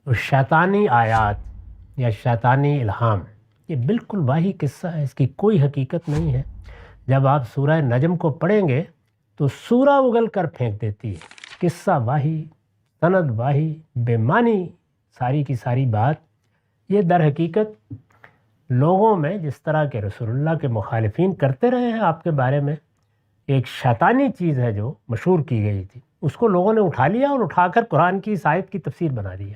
شیطانی آیات یا شیطانی الہام یہ بالکل واہی قصہ ہے، اس کی کوئی حقیقت نہیں ہے۔ جب آپ سورہ نجم کو پڑھیں گے تو سورہ اگل کر پھینک دیتی ہے، قصہ واہی، سند واہی، بے معنی ساری کی ساری بات۔ یہ در حقیقت لوگوں میں جس طرح کے رسول اللہ کے مخالفین کرتے رہے ہیں آپ کے بارے میں، ایک شیطانی چیز ہے جو مشہور کی گئی تھی، اس کو لوگوں نے اٹھا لیا اور اٹھا کر قرآن کی اس آیت کی تفسیر بنا دیا۔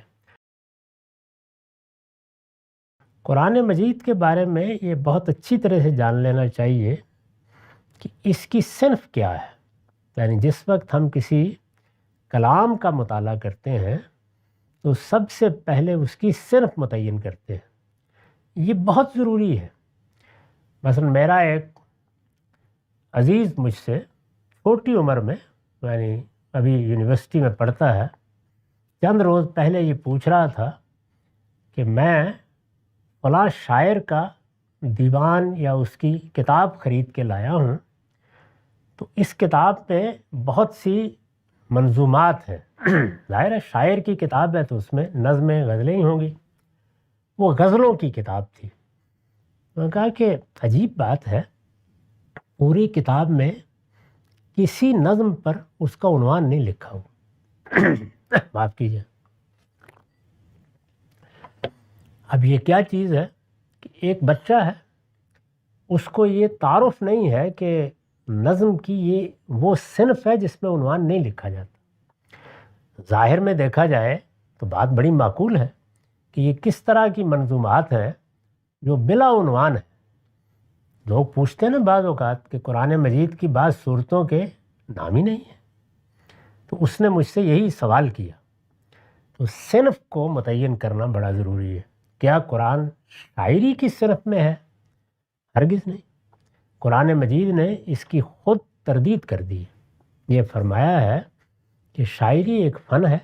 قرآن مجید کے بارے میں یہ بہت اچھی طرح سے جان لینا چاہیے کہ اس کی صنف کیا ہے۔ یعنی جس وقت ہم کسی کلام کا مطالعہ کرتے ہیں تو سب سے پہلے اس کی صنف متعین کرتے ہیں، یہ بہت ضروری ہے۔ مثلا میرا ایک عزیز مجھ سے چھوٹی عمر میں، یعنی ابھی یونیورسٹی میں پڑھتا ہے، چند روز پہلے یہ پوچھ رہا تھا کہ میں فلاں شاعر کا دیوان یا اس کی کتاب خرید کے لایا ہوں، تو اس کتاب میں بہت سی منظومات ہیں۔ ظاہر ہے شاعر کی کتاب ہے تو اس میں نظمیں غزلیں ہی ہوں گی، وہ غزلوں کی کتاب تھی۔ میں نے کہا کہ عجیب بات ہے، پوری کتاب میں کسی نظم پر اس کا عنوان نہیں لکھا ہوا۔ معاف کیجیے، اب یہ کیا چیز ہے کہ ایک بچہ ہے، اس کو یہ تعارف نہیں ہے کہ نظم کی یہ وہ صنف ہے جس میں عنوان نہیں لکھا جاتا۔ ظاہر میں دیکھا جائے تو بات بڑی معقول ہے کہ یہ کس طرح کی منظومات ہیں جو بلا عنوان ہے۔ لوگ پوچھتے ہیں نا بعض اوقات کہ قرآن مجید کی بعض صورتوں کے نام ہی نہیں ہے، تو اس نے مجھ سے یہی سوال کیا۔ تو صنف کو متعین کرنا بڑا ضروری ہے۔ کیا قرآن شاعری کی صنف میں ہے؟ ہرگز نہیں۔ قرآن مجید نے اس کی خود تردید کر دی ہے۔ یہ فرمایا ہے کہ شاعری ایک فن ہے،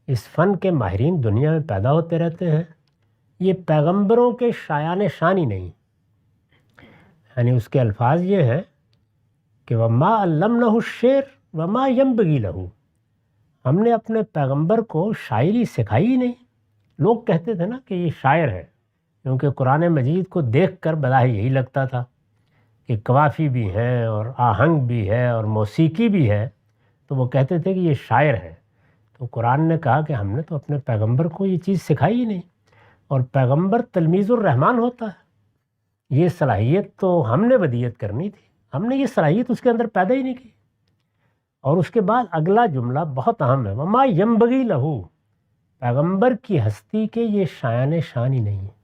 اس فن کے ماہرین دنیا میں پیدا ہوتے رہتے ہیں، یہ پیغمبروں کے شایان شان ہی نہیں۔ یعنی اس کے الفاظ یہ ہیں کہ وَمَا عَلَّمْنَهُ الشِّعْرَ وَمَا يَنبَغِي لَهُ، ہم نے اپنے پیغمبر کو شاعری سکھائی ہی نہیں۔ لوگ کہتے تھے نا کہ یہ شاعر ہے، کیونکہ قرآن مجید کو دیکھ کر بظاہر یہی لگتا تھا کہ قوافی بھی ہیں اور آہنگ بھی ہے اور موسیقی بھی ہے، تو وہ کہتے تھے کہ یہ شاعر ہے۔ تو قرآن نے کہا کہ ہم نے تو اپنے پیغمبر کو یہ چیز سکھائی ہی نہیں، اور پیغمبر تلمیذ الرحمن ہوتا ہے، یہ صلاحیت تو ہم نے ودیت کرنی تھی، ہم نے یہ صلاحیت اس کے اندر پیدا ہی نہیں کی۔ اور اس کے بعد اگلا جملہ بہت اہم ہے، وما ینبغی لہو، پیغمبر کی ہستی کے یہ شایان شان ہی نہیں ہے۔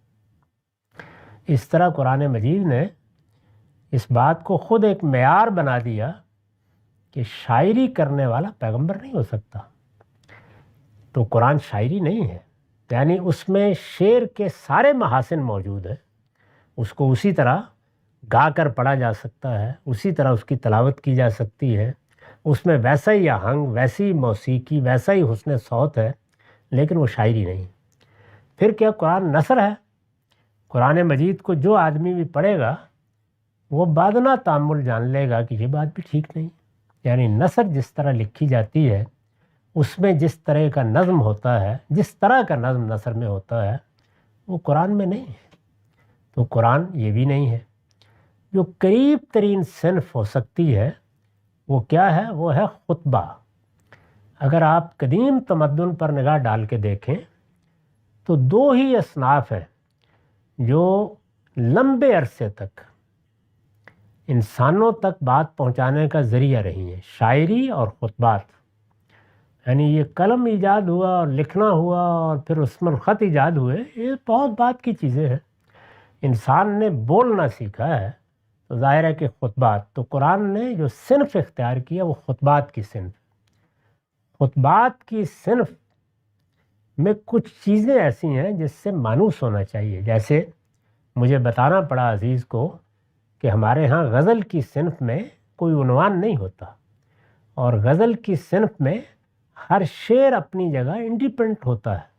اس طرح قرآن مجید نے اس بات کو خود ایک معیار بنا دیا کہ شاعری کرنے والا پیغمبر نہیں ہو سکتا۔ تو قرآن شاعری نہیں ہے، یعنی اس میں شعر کے سارے محاسن موجود ہیں، اس کو اسی طرح گا کر پڑھا جا سکتا ہے، اسی طرح اس کی تلاوت کی جا سکتی ہے، اس میں ویسا ہی آہنگ، ویسی موسیقی، ویسا ہی حسن صوت ہے، لیکن وہ شاعری نہیں۔ پھر کیا قرآن نثر ہے؟ قرآن مجید کو جو آدمی بھی پڑھے گا وہ بادنا تأمل جان لے گا کہ یہ بات بھی ٹھیک نہیں۔ یعنی نثر جس طرح لکھی جاتی ہے، اس میں جس طرح کا نظم ہوتا ہے، جس طرح کا نظم نثر میں ہوتا ہے، وہ قرآن میں نہیں ہے۔ تو قرآن یہ بھی نہیں ہے۔ جو قریب ترین صنف ہو سکتی ہے وہ کیا ہے؟ وہ ہے خطبہ۔ اگر آپ قدیم تمدن پر نگاہ ڈال کے دیکھیں تو دو ہی اصناف ہیں جو لمبے عرصے تک انسانوں تک بات پہنچانے کا ذریعہ رہی ہیں، شاعری اور خطبات۔ یعنی یہ قلم ایجاد ہوا اور لکھنا ہوا اور پھر رسم الخط ایجاد ہوئے، یہ بہت بات کی چیزیں ہیں۔ انسان نے بولنا سیکھا ہے تو ظاہر ہے کہ خطبات، تو قرآن نے جو صنف اختیار کیا وہ خطبات کی صنف۔ خطبات کی صنف میں کچھ چیزیں ایسی ہیں جس سے مانوس ہونا چاہیے۔ جیسے مجھے بتانا پڑا عزیز کو کہ ہمارے ہاں غزل کی صنف میں کوئی عنوان نہیں ہوتا، اور غزل کی صنف میں ہر شعر اپنی جگہ انڈیپینڈنٹ ہوتا ہے،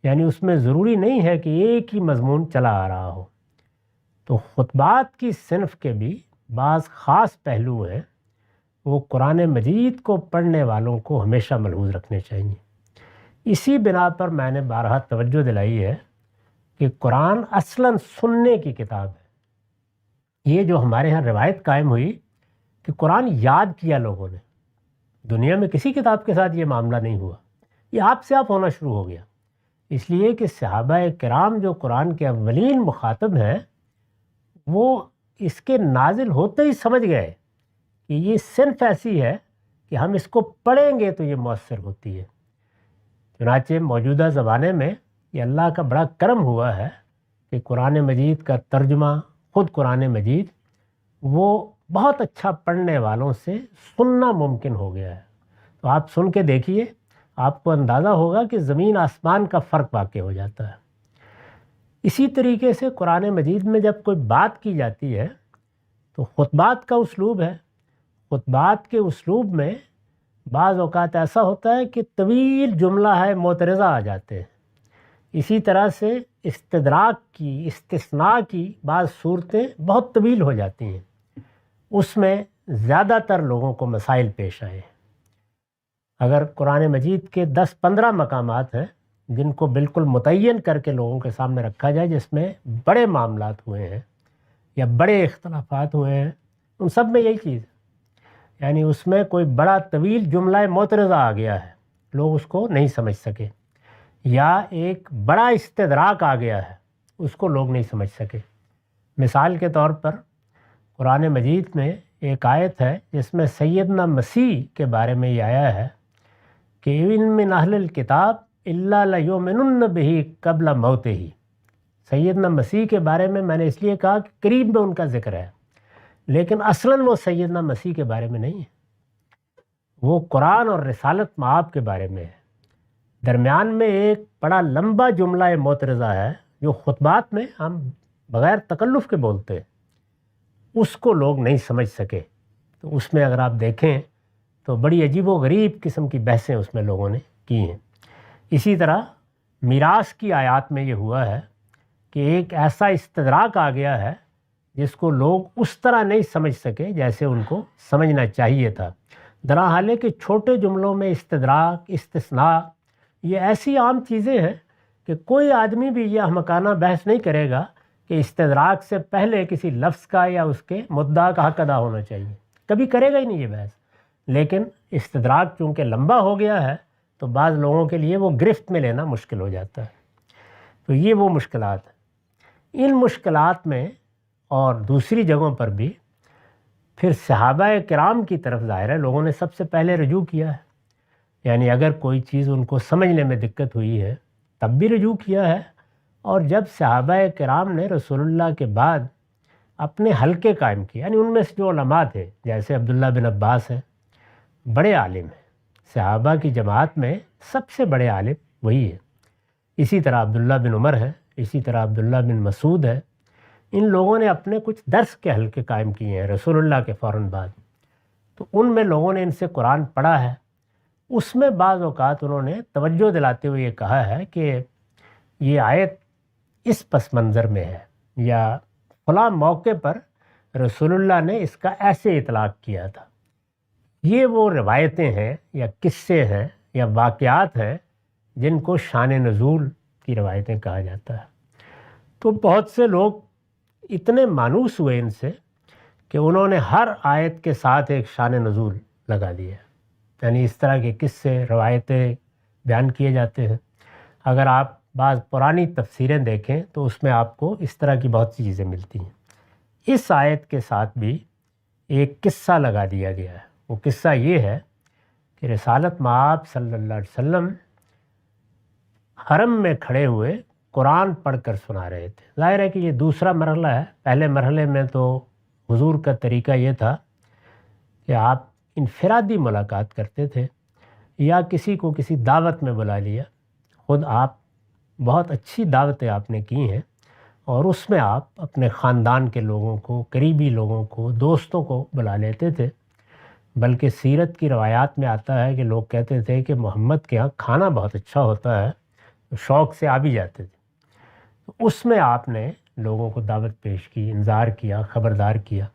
یعنی اس میں ضروری نہیں ہے کہ ایک ہی مضمون چلا آ رہا ہو۔ تو خطبات کی صنف کے بھی بعض خاص پہلو ہیں، وہ قرآن مجید کو پڑھنے والوں کو ہمیشہ ملحوظ رکھنے چاہیے۔ اسی بنا پر میں نے بارہا توجہ دلائی ہے کہ قرآن اصلاً سننے کی کتاب ہے۔ یہ جو ہمارے ہاں روایت قائم ہوئی کہ قرآن یاد کیا لوگوں نے، دنیا میں کسی کتاب کے ساتھ یہ معاملہ نہیں ہوا، یہ آپ سے آپ ہونا شروع ہو گیا، اس لیے کہ صحابہ کرام جو قرآن کے اولین مخاطب ہیں وہ اس کے نازل ہوتے ہی سمجھ گئے کہ یہ صنف ایسی ہے کہ ہم اس کو پڑھیں گے تو یہ مؤثر ہوتی ہے۔ چنانچہ موجودہ زمانے میں یہ اللہ کا بڑا کرم ہوا ہے کہ قرآن مجید کا ترجمہ، خود قرآن مجید وہ بہت اچھا پڑھنے والوں سے سننا ممکن ہو گیا ہے۔ تو آپ سن کے دیکھیے، آپ کو اندازہ ہوگا کہ زمین آسمان کا فرق واقع ہو جاتا ہے۔ اسی طریقے سے قرآن مجید میں جب کوئی بات کی جاتی ہے تو خطبات کا اسلوب ہے، خطبات کے اسلوب میں بعض اوقات ایسا ہوتا ہے کہ طویل جملہ ہے معترضہ آ جاتے ہیں۔ اسی طرح سے استدراک کی، استثناء کی بعض صورتیں بہت طویل ہو جاتی ہیں، اس میں زیادہ تر لوگوں کو مسائل پیش آئے۔ اگر قرآن مجید کے 10-15 مقامات ہیں جن کو بالکل متعین کر کے لوگوں کے سامنے رکھا جائے، جس میں بڑے معاملات ہوئے ہیں یا بڑے اختلافات ہوئے ہیں، ان سب میں یہی چیز ہے، یعنی اس میں کوئی بڑا طویل جملہ معترضہ آ گیا ہے، لوگ اس کو نہیں سمجھ سکے، یا ایک بڑا استدراک آ گیا ہے، اس کو لوگ نہیں سمجھ سکے۔ مثال کے طور پر قرآن مجید میں ایک آیت ہے جس میں سیدنا مسیح کے بارے میں یہ آیا ہے کہ ان من اہل الکتاب الا لیؤمنن بہ قبل موتہ۔ سیدنا مسیح کے بارے میں نے اس لیے کہا کہ قریب میں ان کا ذکر ہے، لیکن اصلاً وہ سیدنا مسیح کے بارے میں نہیں ہے، وہ قرآن اور رسالت مآب کے بارے میں ہے۔ درمیان میں ایک بڑا لمبا جملہ معترضہ ہے جو خطبات میں ہم بغیر تکلف کے بولتے ہیں، اس کو لوگ نہیں سمجھ سکے۔ تو اس میں اگر آپ دیکھیں تو بڑی عجیب و غریب قسم کی بحثیں اس میں لوگوں نے کی ہیں۔ اسی طرح میراث کی آیات میں یہ ہوا ہے کہ ایک ایسا استدراک آ گیا ہے جس کو لوگ اس طرح نہیں سمجھ سکے جیسے ان کو سمجھنا چاہیے تھا۔ درحال کہ چھوٹے جملوں میں استدراک، استثناء، یہ ایسی عام چیزیں ہیں کہ کوئی آدمی بھی یہ احمقانہ بحث نہیں کرے گا کہ استدراک سے پہلے کسی لفظ کا یا اس کے مدعا کا حق ادا ہونا چاہیے، کبھی کرے گا ہی نہیں یہ بحث۔ لیکن استدراک چونکہ لمبا ہو گیا ہے تو بعض لوگوں کے لیے وہ گرفت میں لینا مشکل ہو جاتا ہے۔ تو یہ وہ مشکلات ہیں۔ ان مشکلات میں اور دوسری جگہوں پر بھی پھر صحابہ کرام کی طرف ظاہر ہے لوگوں نے سب سے پہلے رجوع کیا ہے، یعنی اگر کوئی چیز ان کو سمجھنے میں دقت ہوئی ہے تب بھی رجوع کیا ہے۔ اور جب صحابہ کرام نے رسول اللہ کے بعد اپنے حلقے قائم کیے، یعنی ان میں سے جو علماء تھے جیسے عبداللہ بن عباس ہیں، بڑے عالم ہیں، صحابہ کی جماعت میں سب سے بڑے عالم وہی ہے، اسی طرح عبداللہ بن عمر ہے، اسی طرح عبداللہ بن مسعود ہے۔ ان لوگوں نے اپنے کچھ درس کے حلقے قائم کیے ہیں رسول اللہ کے فوراً بعد، تو ان میں لوگوں نے ان سے قرآن پڑھا ہے۔ اس میں بعض اوقات انہوں نے توجہ دلاتے ہوئے یہ کہا ہے کہ یہ آیت اس پس منظر میں ہے، یا فلاں موقع پر رسول اللہ نے اس کا ایسے اطلاق کیا تھا۔ یہ وہ روایتیں ہیں یا قصے ہیں یا واقعات ہیں جن کو شان نزول کی روایتیں کہا جاتا ہے۔ تو بہت سے لوگ اتنے مانوس ہوئے ان سے کہ انہوں نے ہر آیت کے ساتھ ایک شان نزول لگا دیا، یعنی اس طرح کے قصے، روایتیں بیان کیے جاتے ہیں۔ اگر آپ بعض پرانی تفسیریں دیکھیں تو اس میں آپ کو اس طرح کی بہت سی چیزیں ملتی ہیں۔ اس آیت کے ساتھ بھی ایک قصہ لگا دیا گیا ہے، وہ قصہ یہ ہے کہ رسالت مآب صلی اللہ علیہ وسلم حرم میں کھڑے ہوئے قرآن پڑھ کر سنا رہے تھے۔ ظاہر ہے کہ یہ دوسرا مرحلہ ہے، پہلے مرحلے میں تو حضور کا طریقہ یہ تھا کہ آپ انفرادی ملاقات کرتے تھے یا کسی کو کسی دعوت میں بلا لیا، خود آپ بہت اچھی دعوتیں آپ نے کی ہیں اور اس میں آپ اپنے خاندان کے لوگوں کو، قریبی لوگوں کو، دوستوں کو بلا لیتے تھے۔ بلکہ سیرت کی روایات میں آتا ہے کہ لوگ کہتے تھے کہ محمد کے ہاں کھانا بہت اچھا ہوتا ہے، شوق سے آ بھی جاتے تھے۔ تو اس میں آپ نے لوگوں کو دعوت پیش کی، انذار کیا، خبردار کیا۔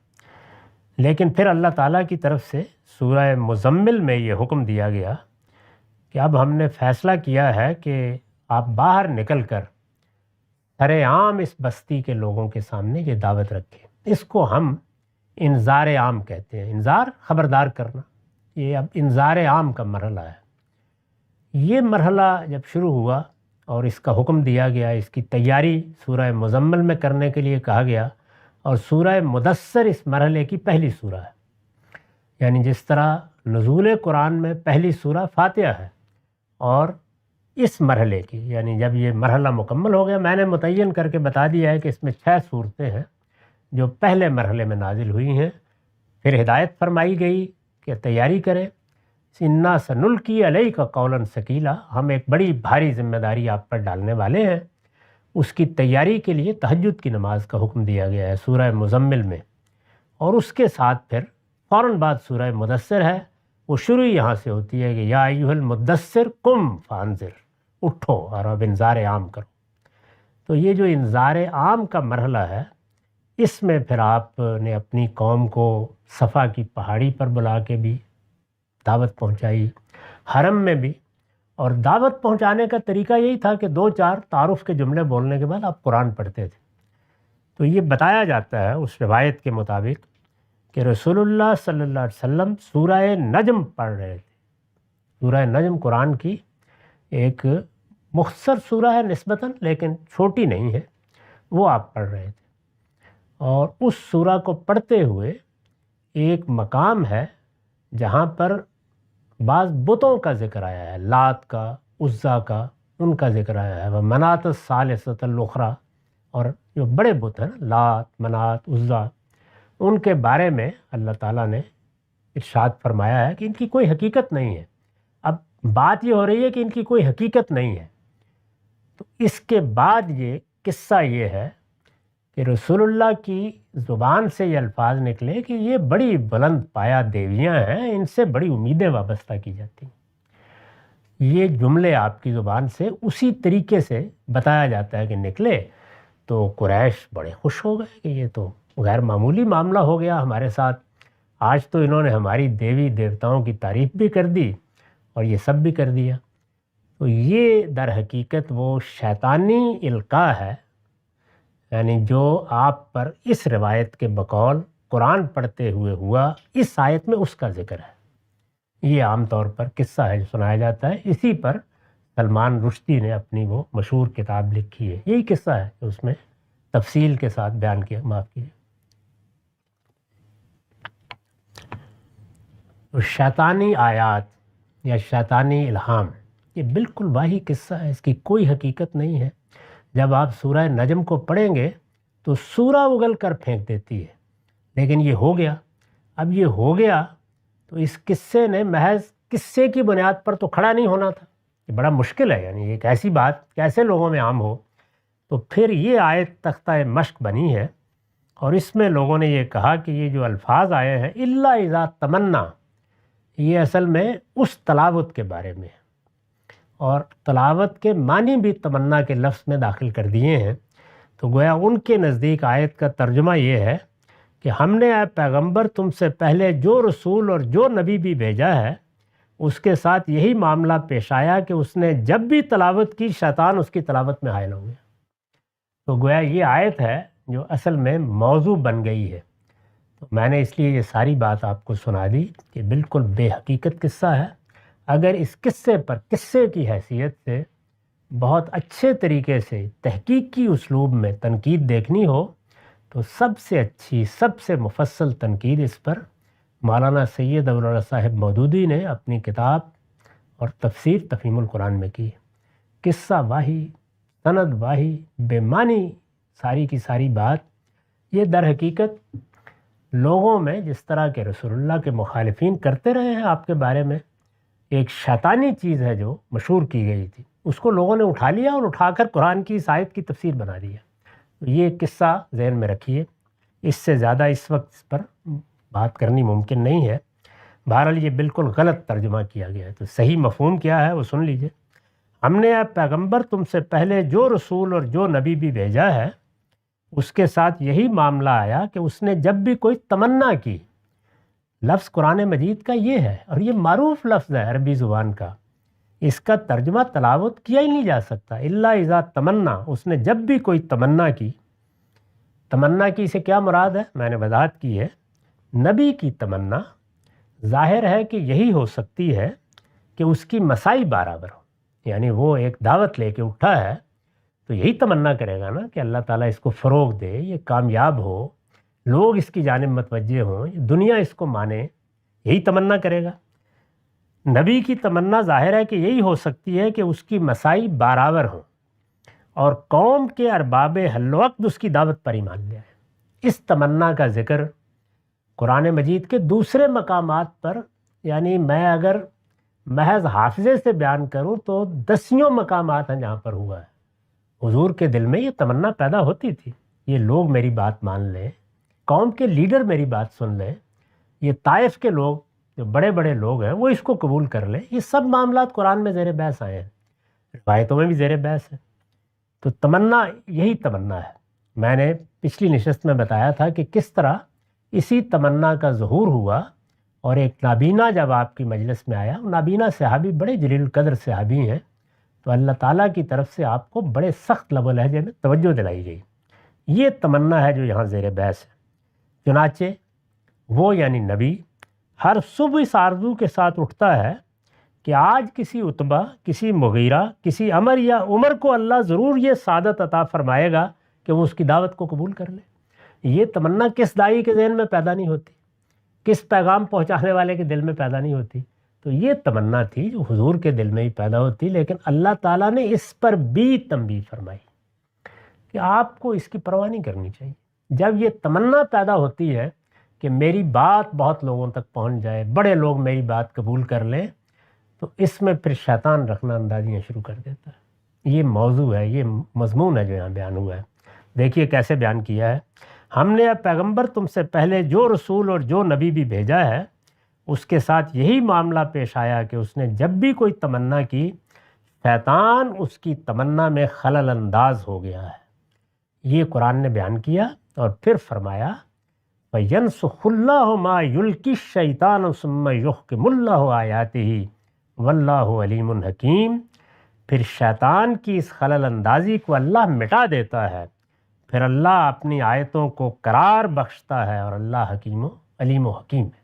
لیکن پھر اللہ تعالیٰ کی طرف سے سورہ مزمل میں یہ حکم دیا گیا کہ اب ہم نے فیصلہ کیا ہے کہ آپ باہر نکل کر سر عام اس بستی کے لوگوں کے سامنے یہ دعوت رکھیں۔ اس کو ہم انذار عام کہتے ہیں۔ انذار خبردار کرنا، یہ اب انذار عام کا مرحلہ ہے۔ یہ مرحلہ جب شروع ہوا اور اس کا حکم دیا گیا، اس کی تیاری سورہ مزمل میں کرنے کے لیے کہا گیا، اور سورہ مدثر اس مرحلے کی پہلی سورہ ہے۔ یعنی جس طرح نزول قرآن میں پہلی سورہ فاتحہ ہے، اور اس مرحلے کی یعنی جب یہ مرحلہ مکمل ہو گیا، میں نے متعین کر کے بتا دیا ہے کہ اس میں 6 صورتیں ہیں جو پہلے مرحلے میں نازل ہوئی ہیں۔ پھر ہدایت فرمائی گئی کہ تیاری کریں، انا سنلقی علیک قولا ثقیلا، ہم ایک بڑی بھاری ذمہ داری آپ پر ڈالنے والے ہیں۔ اس کی تیاری کے لیے تہجد کی نماز کا حکم دیا گیا ہے سورہ مزمل میں، اور اس کے ساتھ پھر فوراً بعد سورہ مدثر ہے۔ وہ شروع یہاں سے ہوتی ہے کہ یا ایھا المدثر قم فانذر، اٹھو اور اب انذار عام کرو۔ تو یہ جو انذار عام کا مرحلہ ہے، اس میں پھر آپ نے اپنی قوم کو صفا کی پہاڑی پر بلا کے بھی دعوت پہنچائی، حرم میں بھی، اور دعوت پہنچانے کا طریقہ یہی تھا کہ 2-4 تعارف کے جملے بولنے کے بعد آپ قرآن پڑھتے تھے۔ تو یہ بتایا جاتا ہے اس روایت کے مطابق کہ رسول اللہ صلی اللہ علیہ وسلم سورہ نجم پڑھ رہے تھے۔ سورہ نجم قرآن کی ایک مختصر سورہ ہے نسبتاً، لیکن چھوٹی نہیں ہے، وہ آپ پڑھ رہے تھے، اور اس سورہ کو پڑھتے ہوئے ایک مقام ہے جہاں پر بعض بتوں کا ذکر آیا ہے، لات کا، عزا کا، ان کا ذکر آیا ہے، وہ منات الثالثۃ الاخری، اور جو بڑے بت ہیں نا، لات، منات، عزا، ان کے بارے میں اللہ تعالیٰ نے ارشاد فرمایا ہے کہ ان کی کوئی حقیقت نہیں ہے۔ اب بات یہ ہو رہی ہے کہ ان کی کوئی حقیقت نہیں ہے، تو اس کے بعد یہ قصہ یہ ہے کہ رسول اللہ کی زبان سے یہ الفاظ نکلے کہ یہ بڑی بلند پایہ دیویاں ہیں، ان سے بڑی امیدیں وابستہ کی جاتی ہیں۔ یہ جملے آپ کی زبان سے اسی طریقے سے بتایا جاتا ہے کہ نکلے، تو قریش بڑے خوش ہو گئے کہ یہ تو غیر معمولی معاملہ ہو گیا ہمارے ساتھ، آج تو انہوں نے ہماری دیوی دیوتاؤں کی تعریف بھی کر دی اور یہ سب بھی کر دیا۔ تو یہ در حقیقت وہ شیطانی القاء ہے، یعنی جو آپ پر اس روایت کے بقول قرآن پڑھتے ہوئے ہوا، اس آیت میں اس کا ذکر ہے۔ یہ عام طور پر قصہ ہے جو سنایا جاتا ہے، اسی پر سلمان رشدی نے اپنی وہ مشہور کتاب لکھی ہے، یہی قصہ ہے کہ اس میں تفصیل کے ساتھ بیان کیا، معاف کیجیے۔ تو شیطانی آیات یا شیطانی الہام یہ بالکل واہی قصہ ہے، اس کی کوئی حقیقت نہیں ہے۔ جب آپ سورہ نجم کو پڑھیں گے تو سورہ اگل کر پھینک دیتی ہے، لیکن یہ ہو گیا۔ اب یہ ہو گیا تو اس قصے نے محض قصے کی بنیاد پر تو کھڑا نہیں ہونا تھا، یہ بڑا مشکل ہے، یعنی ایک ایسی بات کیسے لوگوں میں عام ہو۔ تو پھر یہ آیت تختہ مشق بنی ہے، اور اس میں لوگوں نے یہ کہا کہ یہ جو الفاظ آئے ہیں الا اذا تمنا، یہ اصل میں اس تلاوت کے بارے میں ہے، اور تلاوت کے معنی بھی تمنا کے لفظ میں داخل کر دیے ہیں۔ تو گویا ان کے نزدیک آیت کا ترجمہ یہ ہے کہ ہم نے اے پیغمبر تم سے پہلے جو رسول اور جو نبی بھی بھیجا ہے، اس کے ساتھ یہی معاملہ پیش آیا کہ اس نے جب بھی تلاوت کی شیطان اس کی تلاوت میں حائل ہو گیا۔ تو گویا یہ آیت ہے جو اصل میں موضوع بن گئی ہے۔ تو میں نے اس لیے یہ ساری بات آپ کو سنا دی کہ بالکل بے حقیقت قصہ ہے۔ اگر اس قصے پر قصے کی حیثیت سے بہت اچھے طریقے سے تحقیقی اسلوب میں تنقید دیکھنی ہو تو سب سے اچھی، سب سے مفصل تنقید اس پر مولانا سید ابوالعلا صاحب مودودی نے اپنی کتاب اور تفسیر تفہیم القرآن میں کی۔ قصہ واہی، سند واہی، بے معنی ساری کی ساری بات، یہ در حقیقت لوگوں میں جس طرح کے رسول اللہ کے مخالفین کرتے رہے ہیں آپ کے بارے میں، ایک شیطانی چیز ہے جو مشہور کی گئی تھی، اس کو لوگوں نے اٹھا لیا اور اٹھا کر قرآن کی اس آیت کی تفسیر بنا دیا۔ تو یہ قصہ ذہن میں رکھیے، اس سے زیادہ اس وقت اس پر بات کرنی ممکن نہیں ہے۔ بہرحال یہ بالکل غلط ترجمہ کیا گیا ہے، تو صحیح مفہوم کیا ہے وہ سن لیجئے۔ ہم نے اے پیغمبر تم سے پہلے جو رسول اور جو نبی بھی بھیجا ہے، اس کے ساتھ یہی معاملہ آیا کہ اس نے جب بھی کوئی تمنا کی، لفظ قرآن مجید کا یہ ہے، اور یہ معروف لفظ ہے عربی زبان کا، اس کا ترجمہ تلاوت کیا ہی نہیں جا سکتا۔ الا اذا تمنا، اس نے جب بھی کوئی تمنا کی، تمنا کی سے کیا مراد ہے؟ میں نے وضاحت کی ہے، نبی کی تمنا ظاہر ہے کہ یہی ہو سکتی ہے کہ اس کی مسائی برابر ہو، یعنی وہ ایک دعوت لے کے اٹھا ہے تو یہی تمنا کرے گا نا کہ اللہ تعالیٰ اس کو فروغ دے، یہ کامیاب ہو، لوگ اس کی جانب متوجہ ہوں، دنیا اس کو مانے، یہی تمنا کرے گا۔ نبی کی تمنا ظاہر ہے کہ یہی ہو سکتی ہے کہ اس کی مسائی برابر ہوں اور قوم کے ارباب حل و عقد اس کی دعوت پر ایمان لے آئے۔ اس تمنا کا ذکر قرآن مجید کے دوسرے مقامات پر، یعنی میں اگر محض حافظے سے بیان کروں تو 10 مقامات ہیں جہاں پر ہوا ہے۔ حضور کے دل میں یہ تمنا پیدا ہوتی تھی، یہ لوگ میری بات مان لیں، قوم کے لیڈر میری بات سن لیں، یہ طائف کے لوگ جو بڑے بڑے لوگ ہیں وہ اس کو قبول کر لیں۔ یہ سب معاملات قرآن میں زیر بحث آئے ہیں، روایتوں میں بھی زیر بحث ہے۔ تو تمنا یہی تمنا ہے۔ میں نے پچھلی نشست میں بتایا تھا کہ کس طرح اسی تمنا کا ظہور ہوا، اور ایک نابینا جب آپ کی مجلس میں آیا، نابینا صحابی بڑے جلیل القدر صحابی ہیں، تو اللہ تعالیٰ کی طرف سے آپ کو بڑے سخت لب و لہجے میں توجہ دلائی گئی۔ یہ تمنا ہے جو یہاں زیر بحث ہے۔ چنانچہ وہ یعنی نبی ہر صبح اس آرزو کے ساتھ اٹھتا ہے کہ آج کسی عتبہ، کسی مغیرہ، کسی عمر یا عمر کو اللہ ضرور یہ سعادت عطا فرمائے گا کہ وہ اس کی دعوت کو قبول کر لے۔ یہ تمنا کس داعی کے ذہن میں پیدا نہیں ہوتی، کس پیغام پہنچانے والے کے دل میں پیدا نہیں ہوتی؟ تو یہ تمنا تھی جو حضور کے دل میں ہی پیدا ہوتی، لیکن اللہ تعالیٰ نے اس پر بھی تنبیہ فرمائی کہ آپ کو اس کی پرواہ نہیں کرنی چاہیے۔ جب یہ تمنا پیدا ہوتی ہے کہ میری بات بہت لوگوں تک پہنچ جائے، بڑے لوگ میری بات قبول کر لیں، تو اس میں پھر شیطان رکھنا اندازیاں شروع کر دیتا ہے۔ یہ موضوع ہے، یہ مضمون ہے جو یہاں بیان ہوا ہے۔ دیکھیے کیسے بیان کیا ہے۔ ہم نے اب پیغمبر تم سے پہلے جو رسول اور جو نبی بھی بھیجا ہے، اس کے ساتھ یہی معاملہ پیش آیا کہ اس نے جب بھی کوئی تمنا کی، شیطان اس کی تمنا میں خلل انداز ہو گیا ہے۔ یہ قرآن نے بیان کیا اور پھر فرمایا فَيَنْسُخُ اللَّهُ مَا يُلْقِي الشَّيْطَانُ ثُمَّ يُحْكِمُ اللَّهُ آيَاتِهِ وَاللَّهُ عَلِيمٌ حَكِيمٌ۔ پھر شیطان کی اس خلل اندازی کو اللہ مٹا دیتا ہے، پھر اللہ اپنی آیتوں کو قرار بخشتا ہے، اور اللہ حکیم و علیم و حکیم ہے۔